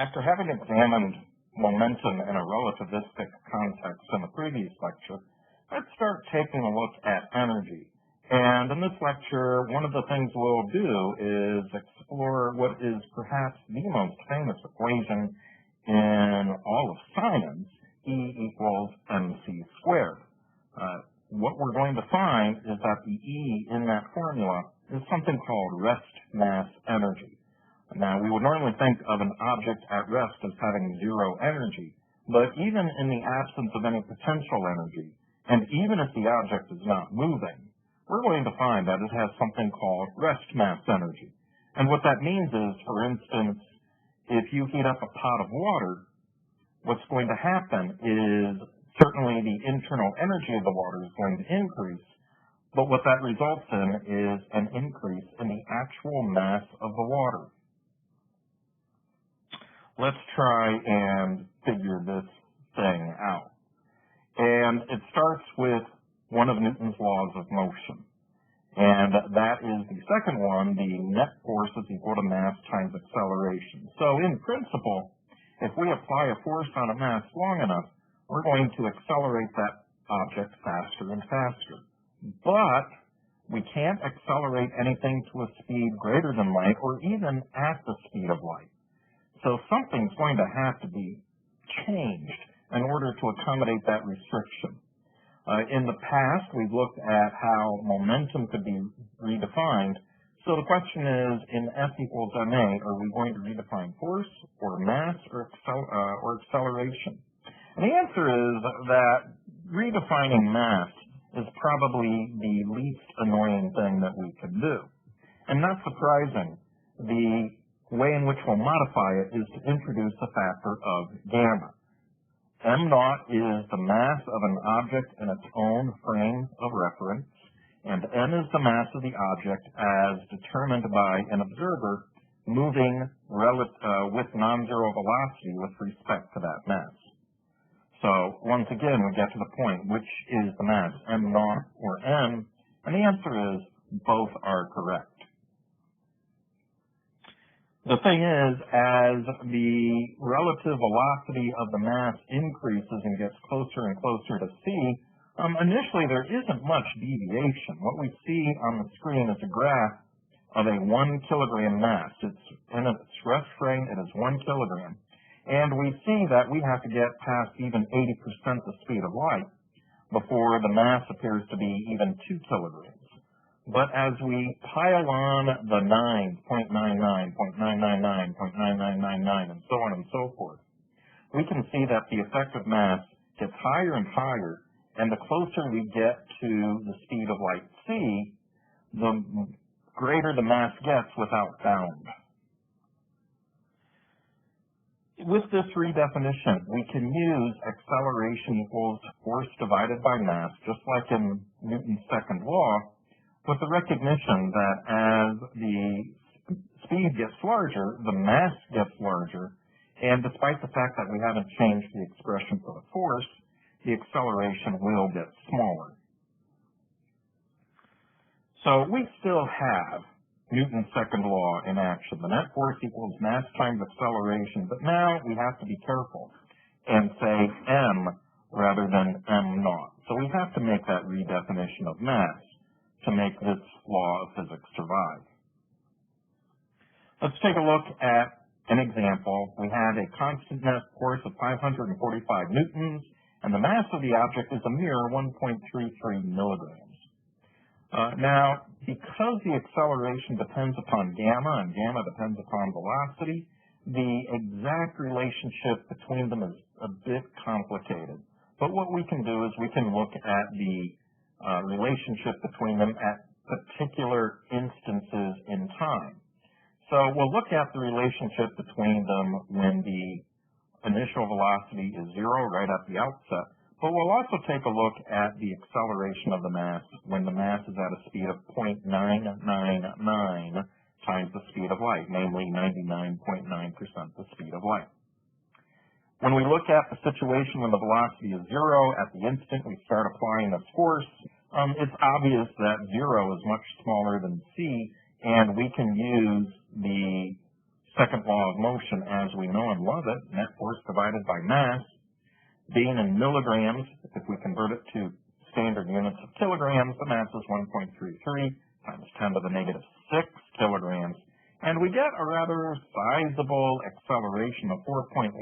After having examined momentum in a relativistic context in the previous lecture, let's start taking a look at energy. And in this lecture, one of the things we'll do is explore what is perhaps the most famous equation in all of science, E equals mc squared. What we're going to find is that the E in that formula is something called rest mass energy. Now, we would normally think of an object at rest as having zero energy, but even in the absence of any potential energy, and even if the object is not moving, we're going to find that it has something called rest mass energy. And what that means is, for instance, if you heat up a pot of water, what's going to happen is certainly the internal energy of the water is going to increase, but what that results in is an increase in the actual mass of the water. Let's try and figure this thing out. And it starts with one of Newton's laws of motion. And that is the second one, the net force is equal to mass times acceleration. So in principle, if we apply a force on a mass long enough, we're going to accelerate that object faster and faster. But we can't accelerate anything to a speed greater than light or even at the speed of light. So something's going to have to be changed in order to accommodate that restriction. In the past, we've looked at how momentum could be redefined. So the question is, in F equals ma, are we going to redefine force or mass or acceleration? And the answer is that redefining mass is probably the least annoying thing that we can do. And not surprising, the way in which we'll modify it is to introduce a factor of gamma. M naught is the mass of an object in its own frame of reference, and n is the mass of the object as determined by an observer moving with non-zero velocity with respect to that mass. So once again, we get to the point, which is the mass, M naught or n? And the answer is both are correct. The thing is, as the relative velocity of the mass increases and gets closer and closer to c, initially there isn't much deviation. What we see on the screen is a graph of a 1 kilogram mass. It's in its rest frame, it is 1 kilogram. And we see that we have to get past even 80% the speed of light before the mass appears to be even 2 kilograms. But as we pile on the 9, 0.99, 0.999, 0.9999, and so on and so forth, we can see that the effective mass gets higher and higher, and the closer we get to the speed of light c, the greater the mass gets without bound. With this redefinition, we can use acceleration equals force divided by mass, just like in Newton's second law, with the recognition that as the speed gets larger, the mass gets larger, and despite the fact that we haven't changed the expression for the force, the acceleration will get smaller. So we still have Newton's second law in action. The net force equals mass times acceleration, but now we have to be careful and say m rather than m naught. So we have to make that redefinition of mass to make this law of physics survive. Let's take a look at an example. We have a constant net force of 545 newtons, and the mass of the object is a mere 1.33 milligrams. Now, because the acceleration depends upon gamma, and gamma depends upon velocity, the exact relationship between them is a bit complicated. But what we can do is we can look at the relationship between them at particular instances in time. So we'll look at the relationship between them when the initial velocity is 0 right at the outset, but we'll also take a look at the acceleration of the mass when the mass is at a speed of 0.999 times the speed of light, namely 99.9% the speed of light. When we look at the situation when the velocity is 0, at the instant we start applying this force, it's obvious that 0 is much smaller than c, and we can use the second law of motion as we know and love it, net force divided by mass, being in milligrams, if we convert it to standard units of kilograms, the mass is 1.33 times 10 to the negative 6 kilograms, and we get a rather sizable acceleration of 4.10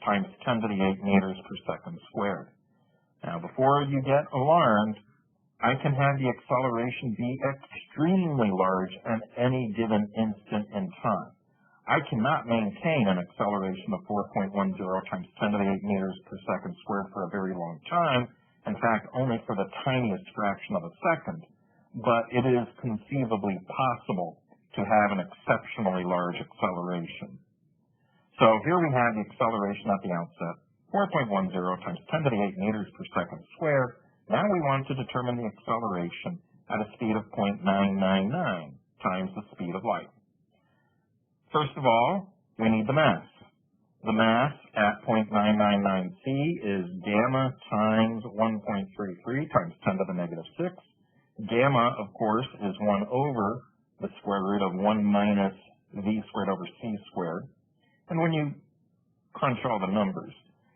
times 10 to the 8 meters per second squared. Now, before you get alarmed, I can have the acceleration be extremely large at any given instant in time. I cannot maintain an acceleration of 4.10 times 10 to the 8 meters per second squared for a very long time, in fact, only for the tiniest fraction of a second, but it is conceivably possible to have an exceptionally large acceleration. So here we have the acceleration at the outset, 4.10 times 10 to the 8 meters per second squared. Now we want to determine the acceleration at a speed of 0.999 times the speed of light. First of all, we need the mass. The mass at 0.999 c is gamma times 1.33 times 10 to the negative 6. Gamma, of course, is 1 over the square root of 1 minus v squared over c squared. And when you crunch all the numbers,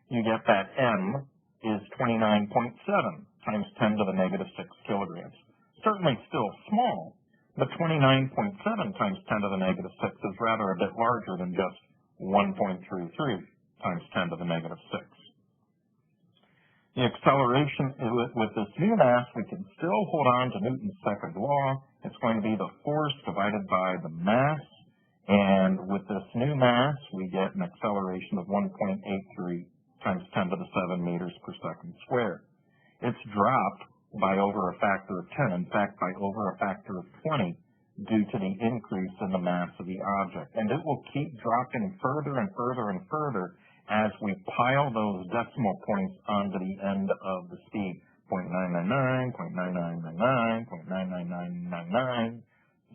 you get that m is 29.7 times 10 to the negative 6 kilograms. Certainly still small, but 29.7 times 10 to the negative 6 is rather a bit larger than just 1.33 times 10 to the negative 6. The acceleration with this new mass, we can still hold on to Newton's second law. It's going to be the force divided by the mass, and with this new mass, we get an acceleration of 1.83 times 10 to the 7 meters per second squared. It's dropped by over a factor of 10, in fact, by over a factor of 20, due to the increase in the mass of the object. And it will keep dropping further and further and further as we pile those decimal points onto the end of the speed, 0.999, 0.9999, 0.99999,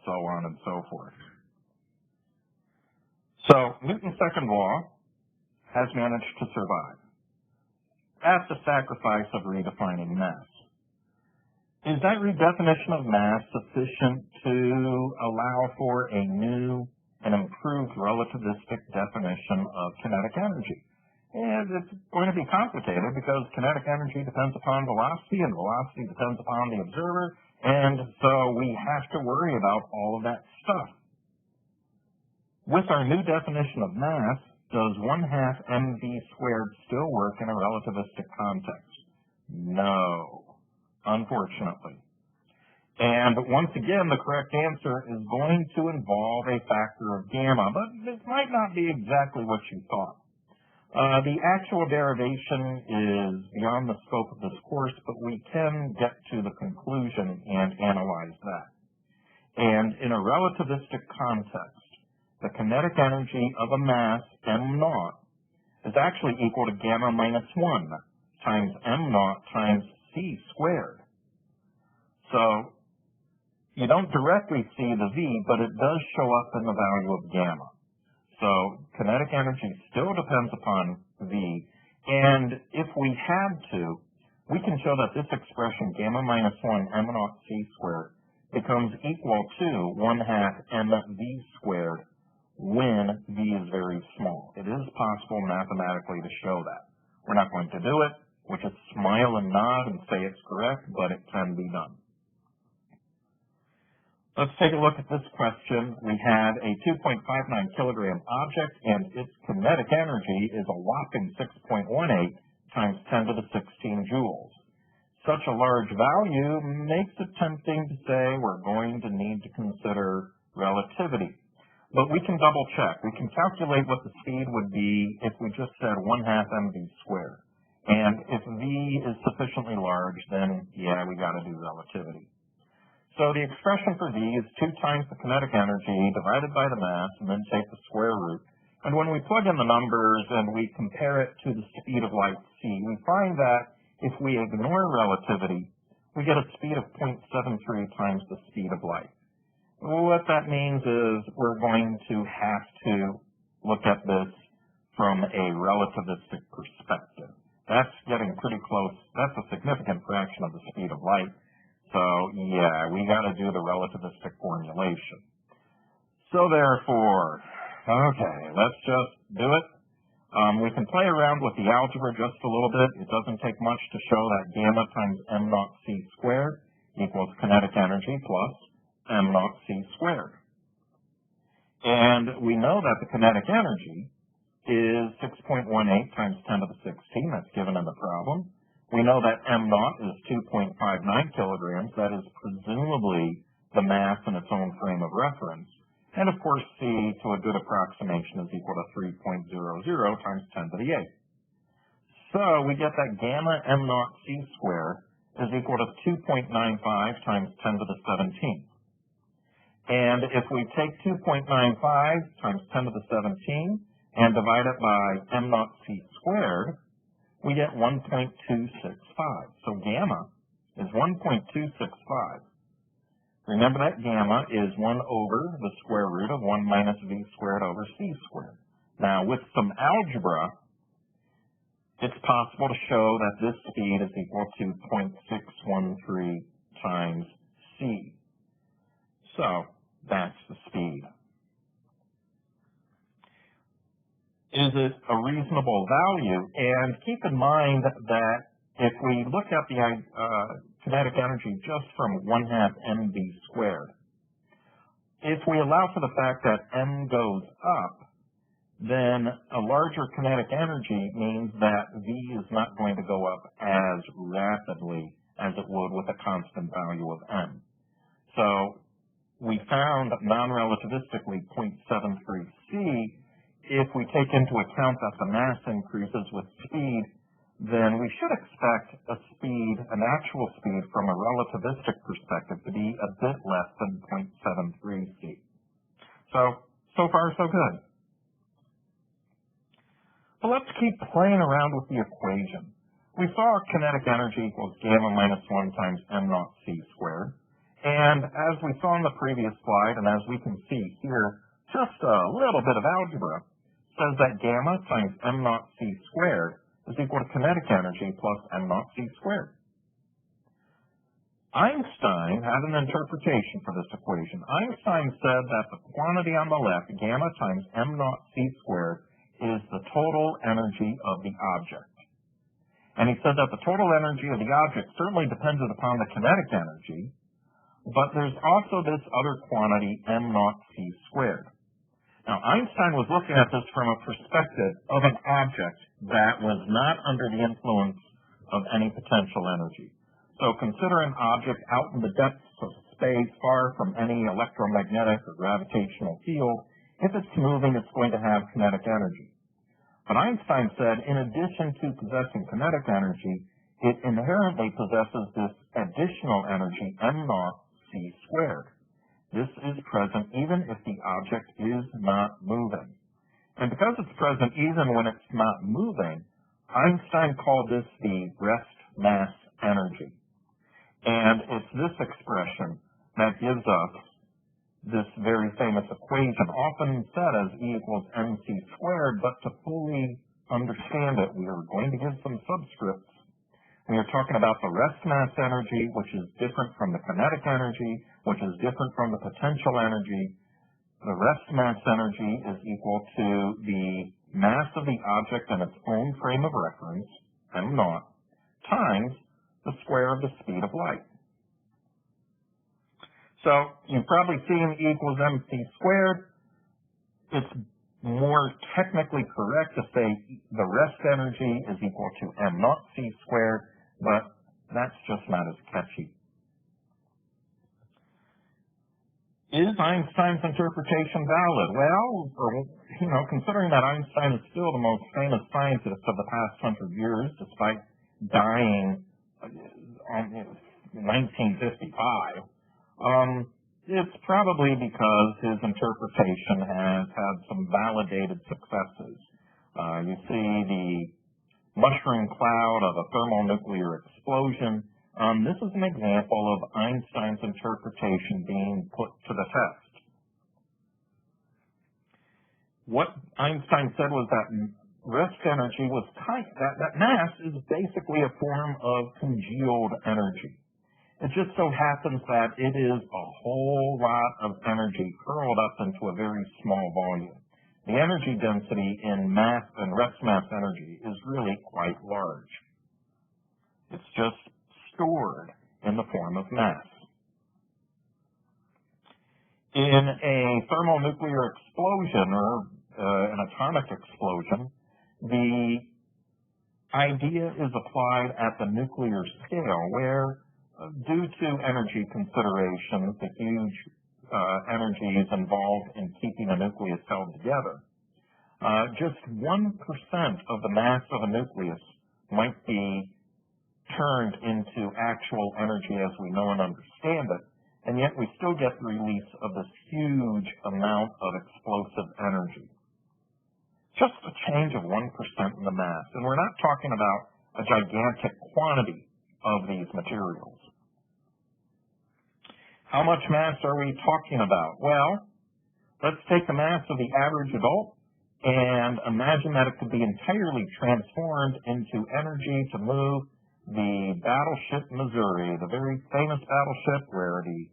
so on and so forth. So Newton's second law has managed to survive at the sacrifice of redefining mass. Is that redefinition of mass sufficient to allow for a new and improved relativistic definition of kinetic energy? And it's going to be complicated because kinetic energy depends upon velocity, and velocity depends upon the observer, and so we have to worry about all of that stuff. With our new definition of mass, does 1/2 mv squared still work in a relativistic context? No, unfortunately. And once again, the correct answer is going to involve a factor of gamma, but this might not be exactly what you thought. The actual derivation is beyond the scope of this course, but we can get to the conclusion and analyze that. And in a relativistic context, the kinetic energy of a mass, m naught, is actually equal to gamma minus 1 times m naught times c squared. So you don't directly see the v, but it does show up in the value of gamma. So kinetic energy still depends upon v, and if we had to, we can show that this expression, gamma minus 1 m naught c squared, becomes equal to 1/2 mv squared when v is very small. It is possible mathematically to show that. We're not going to do it. We'll just smile and nod and say it's correct, but it can be done. Let's take a look at this question. We have a 2.59 kilogram object, and its kinetic energy is a whopping 6.18 times 10 to the 16 joules. Such a large value makes it tempting to say we're going to need to consider relativity. But we can double check. We can calculate what the speed would be if we just said 1/2 mv squared. And if v is sufficiently large, then yeah, we got to do relativity. So the expression for v is 2 times the kinetic energy divided by the mass, and then take the square root. And when we plug in the numbers and we compare it to the speed of light c, we find that if we ignore relativity, we get a speed of 0.73 times the speed of light. What that means is we're going to have to look at this from a relativistic perspective. That's getting pretty close. That's a significant fraction of the speed of light. So, yeah, we got to do the relativistic formulation. So, therefore, Okay, let's just do it. We can play around with the algebra just a little bit. It doesn't take much to show that gamma times m naught c squared equals kinetic energy plus m naught c squared. And we know that the kinetic energy is 6.18 times 10 to the 16. That's given in the problem. We know that m naught is 2.59 kilograms. That is presumably the mass in its own frame of reference. And of course, c, to a good approximation, is equal to 3.00 times 10 to the 8th. So we get that gamma m naught c squared is equal to 2.95 times 10 to the 17th. And if we take 2.95 times 10 to the 17 and divide it by m naught c squared, we get 1.265. So gamma is 1.265. Remember that gamma is 1 over the square root of 1 minus v squared over c squared. Now, with some algebra, it's possible to show that this speed is equal to 0.613 times c. So, that's the speed. Is it a reasonable value? And keep in mind that if we look at the kinetic energy just from 1/2 mv squared, if we allow for the fact that m goes up, then a larger kinetic energy means that v is not going to go up as rapidly as it would with a constant value of m. So we found non-relativistically 0.73 c. If we take into account that the mass increases with speed, then we should expect an actual speed from a relativistic perspective to be a bit less than 0.73 c. So far so good. But let's keep playing around with the equation. We saw kinetic energy equals gamma minus 1 times m naught c squared. And as we saw in the previous slide, and as we can see here, just a little bit of algebra says that gamma times m naught c squared is equal to kinetic energy plus m naught c squared. Einstein had an interpretation for this equation. Einstein said that the quantity on the left, gamma times m naught c squared, is the total energy of the object. And he said that the total energy of the object certainly depended upon the kinetic energy, but there's also this other quantity, m naught c squared. Now, Einstein was looking at this from a perspective of an object that was not under the influence of any potential energy. So consider an object out in the depths of space, far from any electromagnetic or gravitational field. If it's moving, it's going to have kinetic energy. But Einstein said, in addition to possessing kinetic energy, it inherently possesses this additional energy, m naught c squared. This is present even if the object is not moving. And because it's present even when it's not moving, Einstein called this the rest mass energy. And it's this expression that gives us this very famous equation, often said as E equals mc squared, but to fully understand it, we are going to give some subscripts. We are talking about the rest mass energy, which is different from the kinetic energy, which is different from the potential energy. The rest mass energy is equal to the mass of the object in its own frame of reference, m naught, times the square of the speed of light. So you've probably seen E equals mc squared. It's more technically correct to say the rest energy is equal to m naught c squared, but that's just not as catchy. Is Einstein's interpretation valid? Well, considering that Einstein is still the most famous scientist of the past 100 years, despite dying in 1955, it's probably because his interpretation has had some validated successes. You see the mushroom cloud of a thermonuclear explosion. This is an example of Einstein's interpretation being put to the test. What Einstein said was that rest energy was that mass is basically a form of congealed energy. It just so happens that it is a whole lot of energy curled up into a very small volume. the energy density in mass and rest mass energy is really quite large. It's just stored in the form of mass. In a thermonuclear explosion or an atomic explosion, the idea is applied at the nuclear scale where, due to energy considerations, the huge energies involved in keeping a nucleus held together, just 1% of the mass of a nucleus might be turned into actual energy as we know and understand it, and yet we still get the release of this huge amount of explosive energy. Just a change of 1% in the mass, and we're not talking about a gigantic quantity of these materials. How much mass are we talking about? Well, let's take the mass of the average adult and imagine that it could be entirely transformed into energy to move the battleship Missouri, the very famous battleship where the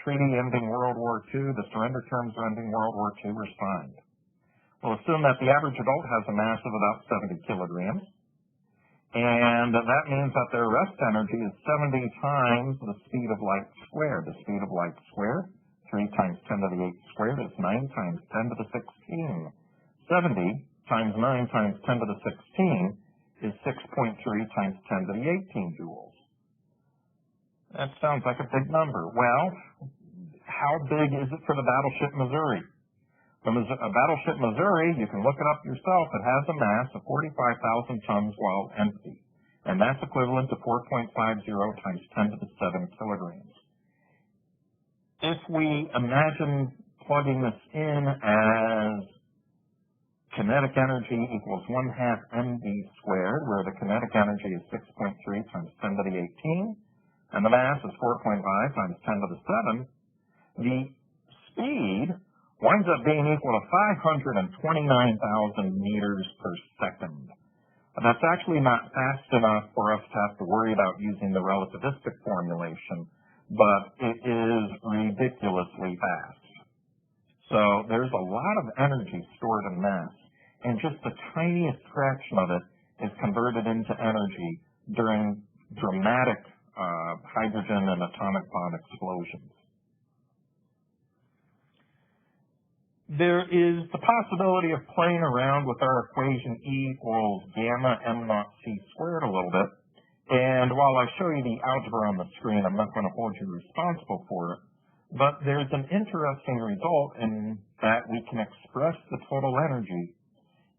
treaty ending World War II, the surrender terms ending World War II were signed. We'll assume that the average adult has a mass of about 70 kilograms, and that means that their rest energy is 70 times the speed of light squared. The speed of light squared, 3 times 10 to the 8 squared is 9 times 10 to the 16. 70 times 9 times 10 to the 16 is 6.3 times 10 to the 18 joules. That sounds like a big number. Well, how big is it for the battleship Missouri? A battleship Missouri, you can look it up yourself, it has a mass of 45,000 tons while empty, and that's equivalent to 4.50 times 10 to the 7 kilograms. If we imagine plugging this in as kinetic energy equals 1/2 mv squared, where the kinetic energy is 6.3 times 10 to the 18, and the mass is 4.5 times 10 to the 7, the speed winds up being equal to 529,000 meters per second. That's actually not fast enough for us to have to worry about using the relativistic formulation, but it is ridiculously fast. So there's a lot of energy stored in mass, and just the tiniest fraction of it is converted into energy during dramatic hydrogen and atomic bomb explosions. There is the possibility of playing around with our equation E equals gamma m naught c squared a little bit, and while I show you the algebra on the screen, I'm not going to hold you responsible for it, but there's an interesting result in that we can express the total energy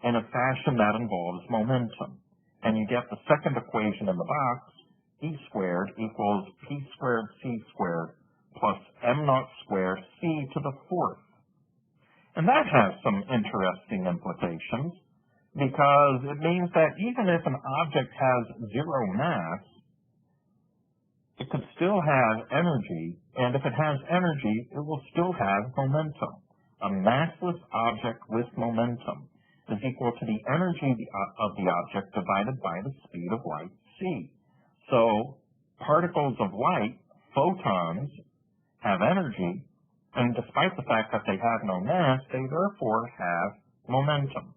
in a fashion that involves momentum. And you get the second equation in the box, E squared equals P squared C squared plus m naught squared C to the 4th. And that has some interesting implications, because it means that even if an object has 0 mass, it could still have energy, and if it has energy, it will still have momentum. A massless object with momentum is equal to the energy of the object divided by the speed of light, c. So particles of light, photons, have energy, and despite the fact that they have no mass, they therefore have momentum.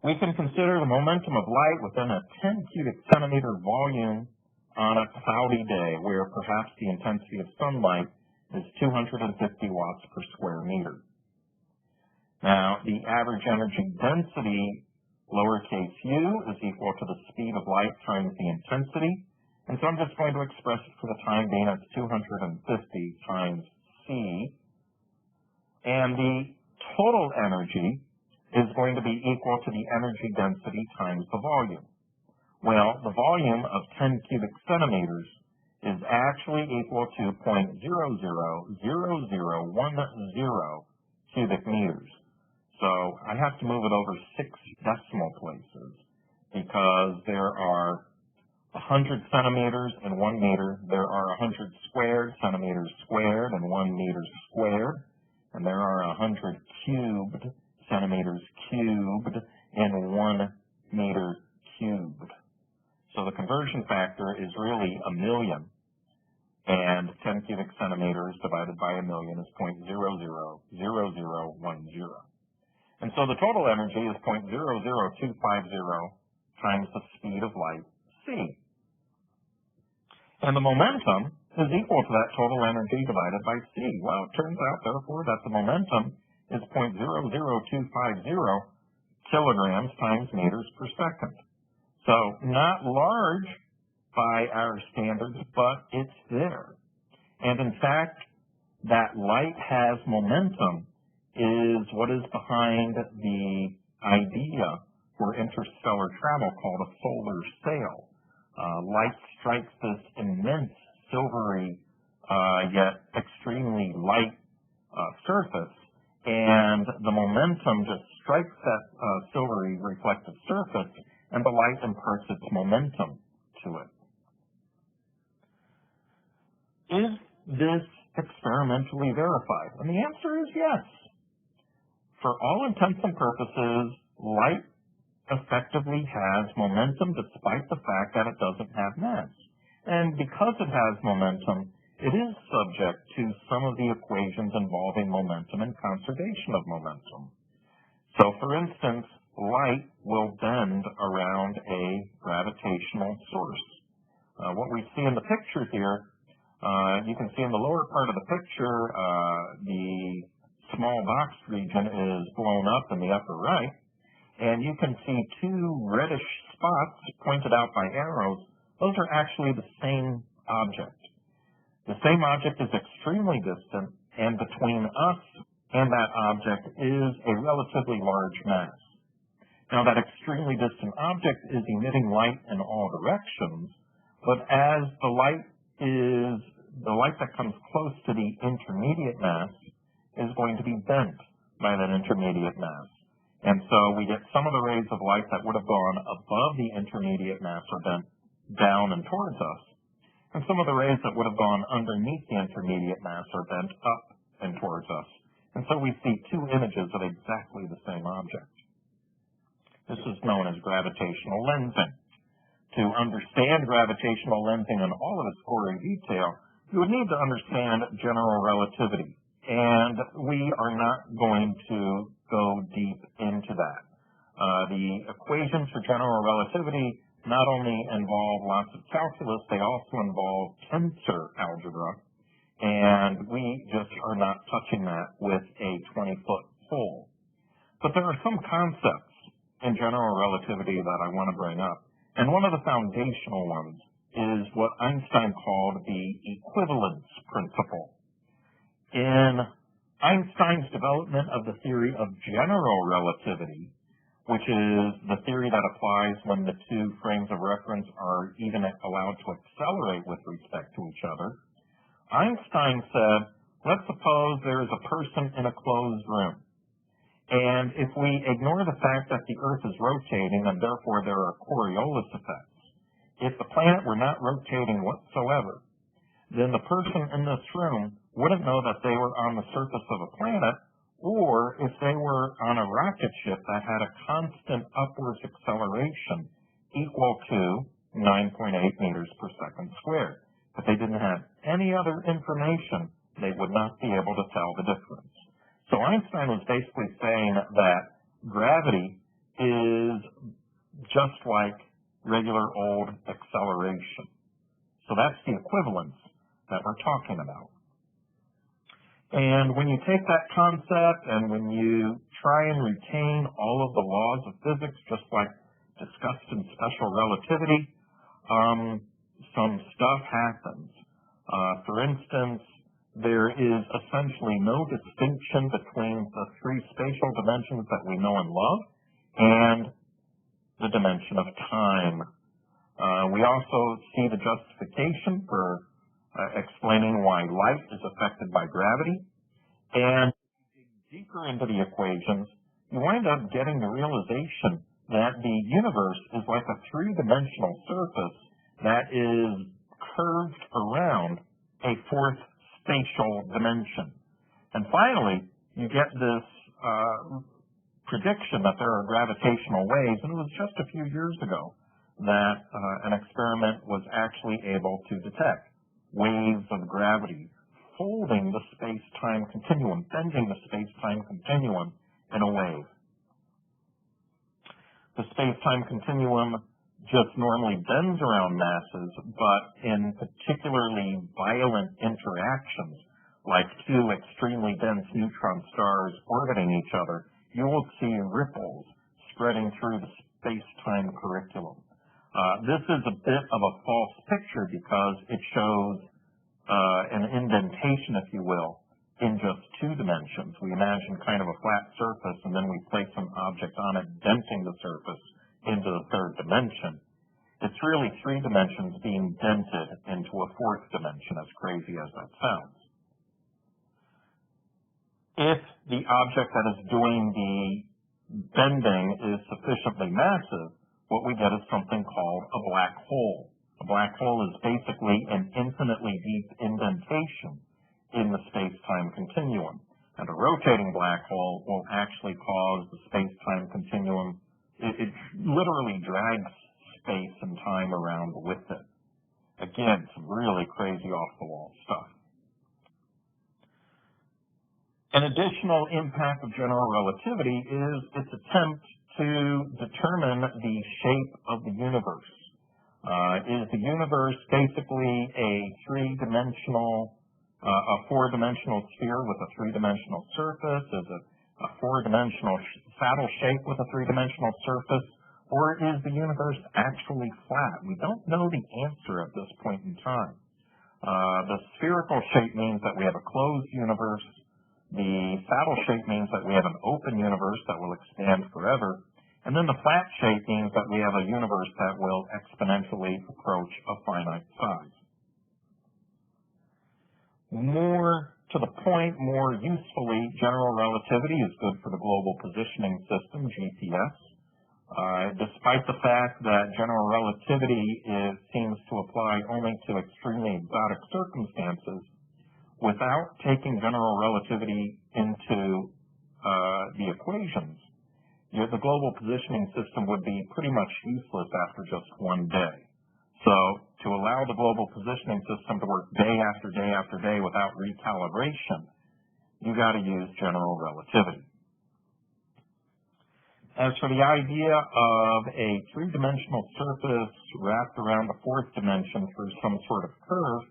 We can consider the momentum of light within a 10 cubic centimeter volume on a cloudy day, where perhaps the intensity of sunlight is 250 watts per square meter. Now, the average energy density, lowercase u, is equal to the speed of light times the intensity. And so I'm just going to express it for the time being as 250 times c. And the total energy is going to be equal to the energy density times the volume. Well, the volume of 10 cubic centimeters is actually equal to 0.000010 cubic meters. So I have to move it over 6 decimal places, because there are 100 centimeters in 1 meter, there are 100 squared centimeters squared in 1 meter squared, and there are 100 cubed centimeters cubed in 1 meter cubed. So the conversion factor is really 1,000,000, and 10 cubic centimeters divided by 1,000,000 is 0.000010. And so the total energy is 0.00250 times the speed of light, c. And the momentum is equal to that total energy divided by c. Well, it turns out, therefore, that the momentum is 0.00250 kilograms times meters per second. So not large by our standards, but it's there. And in fact, that light has momentum is what is behind the idea for interstellar travel called a solar sail. Light strikes this immense silvery yet extremely light surface, and the momentum just strikes that silvery reflective surface, and the light imparts its momentum to it. Is this experimentally verified? And the answer is yes. For all intents and purposes, light effectively has momentum despite the fact that it doesn't have mass. And because it has momentum, it is subject to some of the equations involving momentum and conservation of momentum. So, for instance, light will bend around a gravitational source. What we see in the picture here, you can see in the lower part of the picture, the small box region is blown up in the upper right, and you can see two reddish spots pointed out by arrows. Those are actually the same object. The same object is extremely distant, and between us and that object is a relatively large mass. Now, that extremely distant object is emitting light in all directions, but as the light that comes close to the intermediate mass is going to be bent by that intermediate mass. And so we get some of the rays of light that would have gone above the intermediate mass are bent down and towards us, and some of the rays that would have gone underneath the intermediate mass are bent up and towards us. And so we see two images of exactly the same object. This is known as gravitational lensing. To understand gravitational lensing in all of its gory detail, you would need to understand general relativity. And we are not going to go deep into that. The equations for general relativity not only involve lots of calculus, they also involve tensor algebra, and we just are not touching that with a 20-foot pole. But there are some concepts in general relativity that I want to bring up, and one of the foundational ones is what Einstein called the equivalence principle. In Einstein's development of the theory of general relativity, which is the theory that applies when the two frames of reference are even allowed to accelerate with respect to each other, Einstein said, let's suppose there is a person in a closed room. And if we ignore the fact that the Earth is rotating and therefore there are Coriolis effects, if the planet were not rotating whatsoever, then the person in this room wouldn't know that they were on the surface of a planet, or if they were on a rocket ship that had a constant upwards acceleration equal to 9.8 meters per second squared. If they didn't have any other information, they would not be able to tell the difference. So Einstein was basically saying that gravity is just like regular old acceleration. So that's the equivalence that we're talking about. And when you take that concept and when you try and retain all of the laws of physics, just like discussed in special relativity, some stuff happens. For instance, there is essentially no distinction between the three spatial dimensions that we know and love and the dimension of time. We also see the justification for explaining why light is affected by gravity. And deeper into the equations, you wind up getting the realization that the universe is like a three-dimensional surface that is curved around a fourth spatial dimension. And finally, you get this prediction that there are gravitational waves, and it was just a few years ago that an experiment was actually able to detect waves of gravity folding the space-time continuum, bending the space-time continuum in a wave. The space-time continuum just normally bends around masses, but in particularly violent interactions, like two extremely dense neutron stars orbiting each other, you will see ripples spreading through the space-time curriculum. This is a bit of a false picture because it shows an indentation, if you will, in just two dimensions. We imagine kind of a flat surface, and then we place an object on it, denting the surface into the third dimension. It's really three dimensions being dented into a fourth dimension, as crazy as that sounds. If the object that is doing the bending is sufficiently massive, what we get is something called a black hole. A black hole is basically an infinitely deep indentation in the space-time continuum. And a rotating black hole will actually cause the space-time continuum, it literally drags space and time around with it. Again, some really crazy off-the-wall stuff. An additional impact of general relativity is its attempt to determine the shape of the universe. Is the universe basically a four-dimensional sphere with a three-dimensional surface? Is it a four-dimensional saddle shape with a three-dimensional surface? Or is the universe actually flat? We don't know the answer at this point in time. The spherical shape means that we have a closed universe. The saddle shape means that we have an open universe that will expand forever. And then the flat shape means that we have a universe that will exponentially approach a finite size. More to the point, more usefully, general relativity is good for the Global Positioning System, GPS. Despite the fact that general relativity seems to apply only to extremely exotic circumstances, without taking general relativity into the equations, the global positioning system would be pretty much useless after just one day. So to allow the global positioning system to work day after day after day without recalibration, you got to use general relativity. As for the idea of a three-dimensional surface wrapped around the fourth dimension through some sort of curve,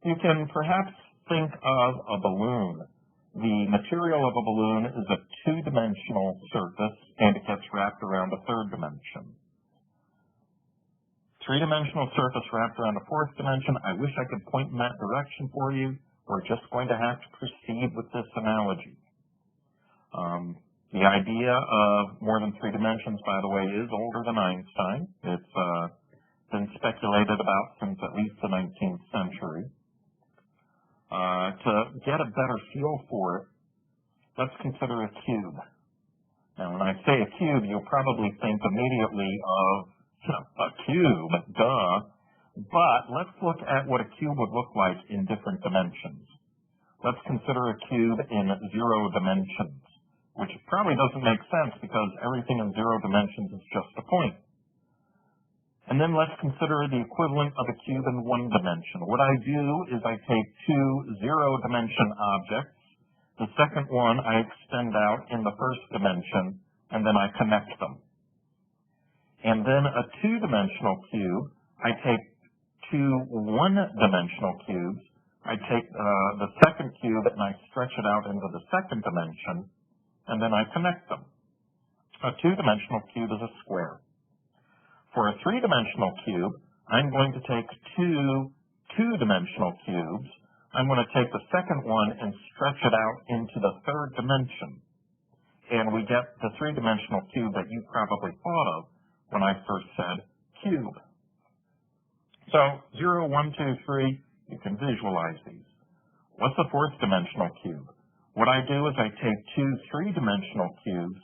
you can perhaps think of a balloon. The material of a balloon is a two-dimensional surface, and it gets wrapped around a third dimension. Three-dimensional surface wrapped around a fourth dimension. I wish I could point in that direction for you. We're just going to have to proceed with this analogy. The idea of more than three dimensions, by the way, is older than Einstein. It's been speculated about since at least the 19th century. To get a better feel for it, let's consider a cube. Now, when I say a cube, you'll probably think immediately of a cube, duh. But let's look at what a cube would look like in different dimensions. Let's consider a cube in 0 dimensions, which probably doesn't make sense because everything in 0 dimensions is just a point. And then let's consider the equivalent of a cube in 1 dimension. What I do is I take two 0-dimension objects. The second one I extend out in the first dimension, and then I connect them. And then a 2-dimensional cube, I take two 1-dimensional cubes. I take the second cube and I stretch it out into the second dimension, and then I connect them. A 2-dimensional cube is a square. For a 3-dimensional cube, I'm going to take two 2-dimensional cubes. I'm going to take the second one and stretch it out into the third dimension. And we get the 3-dimensional cube that you probably thought of when I first said cube. So 0, 1, 2, 3, you can visualize these. What's a 4th-dimensional cube? What I do is I take two 3-dimensional cubes,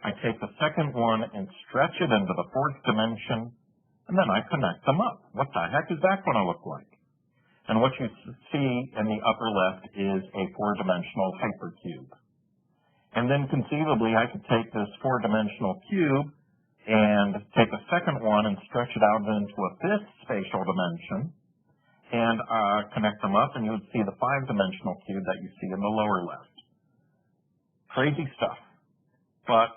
I take the second one and stretch it into the 4th dimension, and then I connect them up. What the heck is that going to look like? And what you see in the upper left is a 4-dimensional hypercube. And then conceivably, I could take this 4-dimensional cube and take a second one and stretch it out into a 5th spatial dimension. and connect them up, and you would see the 5-dimensional cube that you see in the lower left. Crazy stuff. But,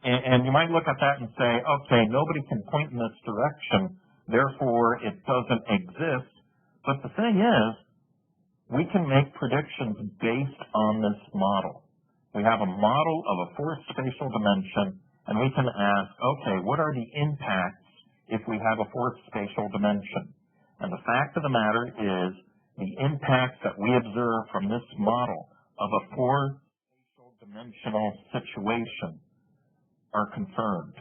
and you might look at that and say, okay, nobody can point in this direction, therefore it doesn't exist. But the thing is, we can make predictions based on this model. We have a model of a fourth spatial dimension, and we can ask, okay, what are the impacts if we have a fourth spatial dimension? And the fact of the matter is, the impacts that we observe from this model of a fourth spatial dimensional situation are confirmed.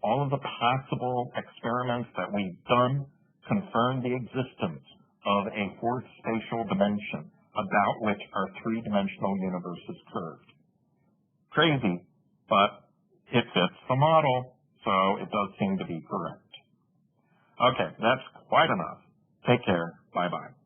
All of the possible experiments that we've done confirm the existence of a fourth spatial dimension about which our three-dimensional universe is curved. Crazy, but it fits the model, so it does seem to be correct. Okay, that's quite enough. Take care. Bye-bye.